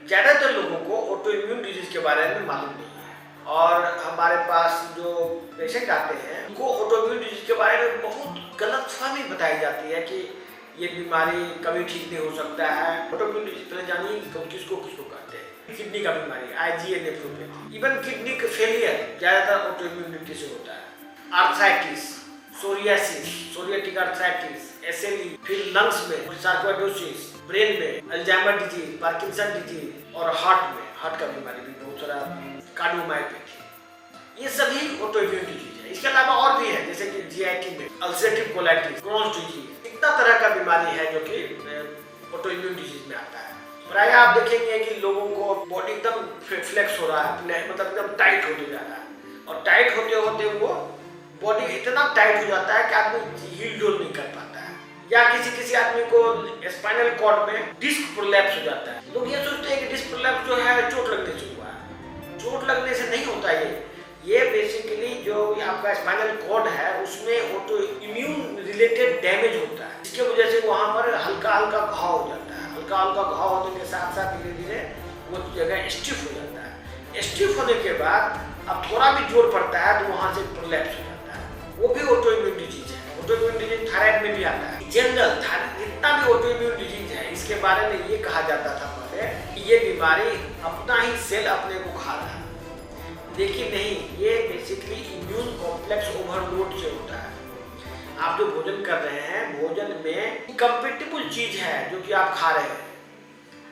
ज़्यादातर लोगों को ऑटो इम्यून डिजीज के बारे में मालूम नहीं है और हमारे पास जो पेशेंट आते हैं उनको ऑटो इम्यून डिजीज के बारे में बहुत गलतफहमी बताई जाती है कि ये बीमारी कभी ठीक नहीं हो सकता है। ऑटो इम्यून डिजीज पहले जानिए किसको किसको कहते हैं। किडनी का बीमारी IgA नेफ्रोपैथी, इवन किडनी का फेलियर ज़्यादातर ऑटो इम्यूनिटी से होता है। Arthritis, psoriasis, psoriatic arthritis, SLE, फिर लंग्स में सार्कोइडोसिस, ब्रेन में अल्जाइमर डिजीज, पार्किंसन डिजीज और हार्ट का बीमारी भी बहुत सारा, कार्डियोमायोपैथी, ये सभी ऑटो इम्यून डिजीज है। इसके अलावा और भी है जैसे कि GIT में अल्सरेटिव कोलाइटिस, क्रोन्स डिजीज, इतना तरह का बीमारी है जो कि ऑटो इम्यून डिजीज में आता है। प्राय आप देखेंगे कि लोगों को बॉडी एकदम फ्लेक्स हो रहा है, मतलब एकदम टाइट होते जा रहा है और टाइट होते होते वो बॉडी इतना टाइट हो जाता है कि आदमी हील डोल नहीं कर पाता है, या किसी आदमी को स्पाइनल कॉर्ड में डिस्क प्रोलैप्स हो जाता है। लोग ये सोचते हैं कि डिस्क प्रोलैप्स जो है चोट लगने से हुआ है। चोट लगने से नहीं होता ये बेसिकली जो आपका स्पाइनल कॉर्ड है उसमें ऑटो इम्यून रिलेटेड डैमेज होता है, जिसकी वजह से वहाँ पर हल्का हल्का घाव हो जाता है। हल्का हल्का घाव होने के साथ साथ धीरे धीरे वो जगह स्टिफ हो जाता है। स्टिफ होने के बाद अब थोड़ा भी जोर पड़ता है तो वहाँ से प्रोलैप्स हो जाता है, वो भी ऑटो इम्यून डिजीज है। ऑटो इम्यून डिजीज थायराइड में भी आता है। जनरल जितना भी ऑटो इम्यून डिजीज है इसके बारे में ये कहा जाता था पहले कि ये बीमारी अपना ही सेल अपने को खा रहा है, लेकिन नहीं, ये बेसिकली इम्यून कॉम्प्लेक्स ओवरलोड से होता है। आप जो भोजन कर रहे हैं, भोजन में इनकम्पेटिबल चीज है जो कि आप खा रहे हैं।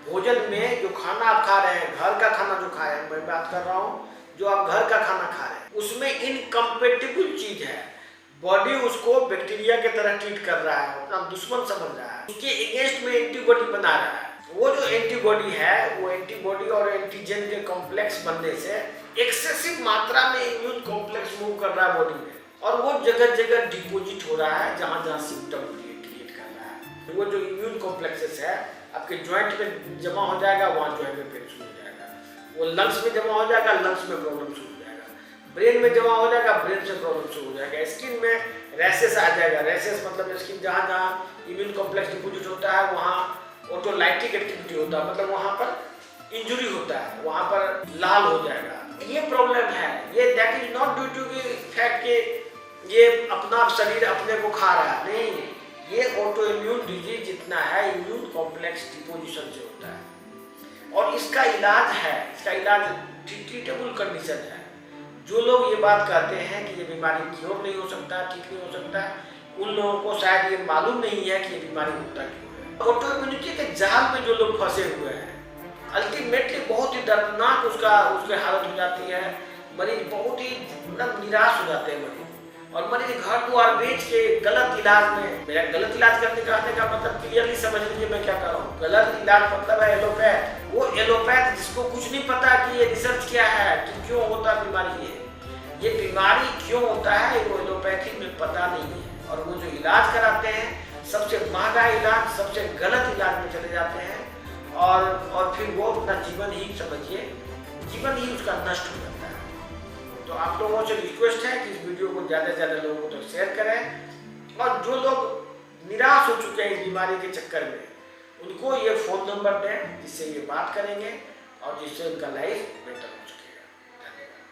भोजन में जो खाना आप खा रहे हैं, घर का खाना जो खा रहे हैं, मैं बात कर रहा हूँ जो आप घर का खाना खा रहे हैं, उसमें इनकम्पेटिबल चीज है। बॉडी उसको बैक्टीरिया के तरह ट्रीट कर रहा है, अपना दुश्मन समझ रहा है, उसके अगेंस्ट में एंटीबॉडी बना रहा है। वो जो एंटीबॉडी है वो एंटीबॉडी और एंटीजन के कॉम्प्लेक्स बनने से एक्सेसिव मात्रा में इम्यून कॉम्प्लेक्स मूव कर रहा है बॉडी में और वो जगह जगह डिपोजिट हो रहा है जहाँ जहाँ सिम्टम क्रिएट कर रहा है। वो जो इम्यून कॉम्प्लेक्सेस है आपके ज्वाइंट में जमा हो जाएगा, वहाँ ज्वाइंट में पेन शुरू हो जाएगा। वो लंग्स में जमा हो जाएगा, लंग्स में प्रॉब्लम शुरू हो जाएगा। ब्रेन में जमा हो जाएगा, ब्रेन से प्रॉब्लम शुरू हो जाएगा। स्किन में रैसेस आ जाएगा। रैसेस मतलब स्किन जहाँ जहाँ इम्यून कॉम्प्लेक्स डिपोजिट होता है वहाँ ऑटोलाइटिक एक्टिविटी होता है, मतलब वहाँ पर इंजुरी होता है, वहाँ पर लाल हो जाएगा। ये प्रॉब्लम है। ये that is not due to fact कि ये अपना शरीर अपने को खा रहा है, नहीं, ये ऑटो इम्यून डिजीज जितना है इम्यून कॉम्प्लेक्स डिपोजिशन से होता है और इसका इलाज है, इसका इलाज ट्रीटेबल कंडीशन है। जो लोग ये बात कहते हैं कि ये बीमारी क्योर नहीं हो सकता, ठीक नहीं हो सकता, उन लोगों को शायद ये मालूम नहीं है कि ये बीमारी होता क्यों है। ऑटो इम्यूनिटी के जाल में जो लोग फंसे हुए हैं, अल्टीमेटली बहुत ही दर्दनाक उसके हालत हो जाती है। मरीज बहुत ही निराश हो जाते हैं मरीज, और मरीज घर द्वार बेच के गलत इलाज में, मेरा गलत इलाज करने का मतलब क्लियरली समझ लीजिए मैं क्या कर रहा हूँ। गलत इलाज मतलब है एलोपैथ। वो एलोपैथ जिसको कुछ नहीं पता कि ये रिसर्च क्या है, कि क्यों होता बीमारी, ये बीमारी क्यों होता है, वो एलोपैथी में पता नहीं है। और वो जो इलाज कराते हैं सबसे महंगा इलाज, सबसे गलत इलाज में चले जाते हैं और फिर वो अपना जीवन ही समझिए, जीवन ही उसका नष्ट हो जाता है। तो आप लोगों से रिक्वेस्ट है कि इस वीडियो को ज़्यादा से ज़्यादा लोगों तक शेयर करें और जो लोग निराश हो चुके हैं इस बीमारी के चक्कर में उनको ये फ़ोन नंबर दें जिससे ये बात करेंगे और जिससे उनका लाइफ बेटर हो जाए।